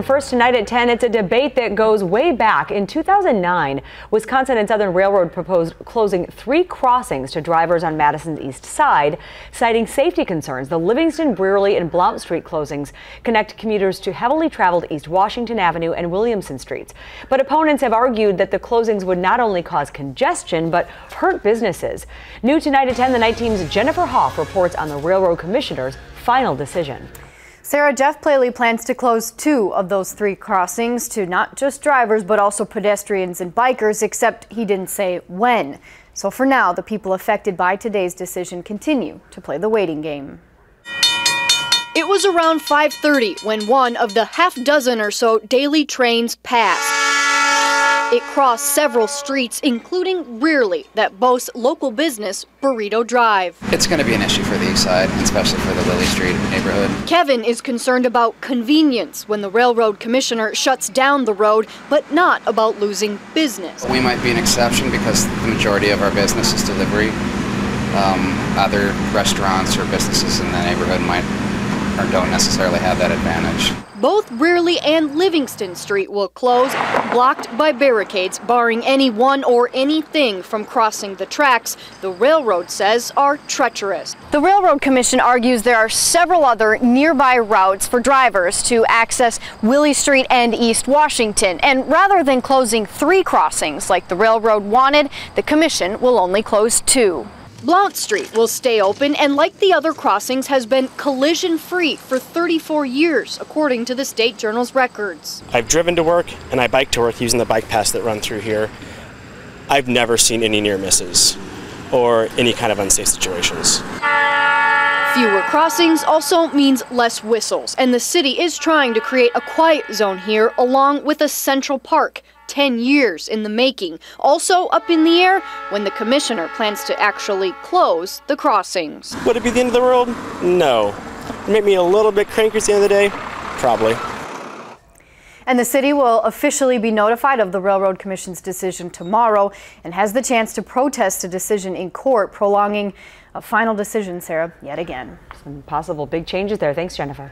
First tonight at 10, it's a debate that goes way back. In 2009, Wisconsin and Southern Railroad proposed closing 3 crossings to drivers on Madison's east side, citing safety concerns. The Livingston, Brearly, and Blount Street closings connect commuters to heavily traveled East Washington Avenue and Williamson Streets. But opponents have argued that the closings would not only cause congestion, but hurt businesses. New tonight at 10, the night team's Jennifer Hoff reports on the Railroad Commissioner's final decision. Sarah, Jeff Plale plans to close 2 of those 3 crossings to not just drivers, but also pedestrians and bikers, except he didn't say when. So for now, the people affected by today's decision continue to play the waiting game. It was around 5:30 when one of the half-dozen or so daily trains passed. It crossed several streets, including Brearly, that boasts local business Burrito Drive. It's going to be an issue for the east side, especially for the Lily Street neighborhood. Kevin is concerned about convenience when the Railroad Commissioner shuts down the road, but not about losing business. We might be an exception because the majority of our business is delivery. Other restaurants or businesses in the neighborhood might or don't necessarily have that advantage. Both Brearly and Livingston Street will close, blocked by barricades barring anyone or anything from crossing the tracks the railroad says are treacherous. The Railroad Commission argues there are several other nearby routes for drivers to access Willie Street and East Washington. And rather than closing 3 crossings like the railroad wanted, the commission will only close 2. Blount Street will stay open and, like the other crossings, has been collision-free for 34 years, according to the State Journal's records. I've driven to work and I bike to work using the bike paths that run through here. I've never seen any near misses or any kind of unsafe situations. Fewer crossings also means less whistles, and the city is trying to create a quiet zone here along with a central park. 10 years in the making. Also up in the air when the commissioner plans to actually close the crossings. Would it be the end of the world? No. Make me a little bit cranky at the end of the day? Probably. And the city will officially be notified of the Railroad Commission's decision tomorrow and has the chance to protest a decision in court, prolonging a final decision, Sarah, yet again. Some possible big changes there. Thanks, Jennifer.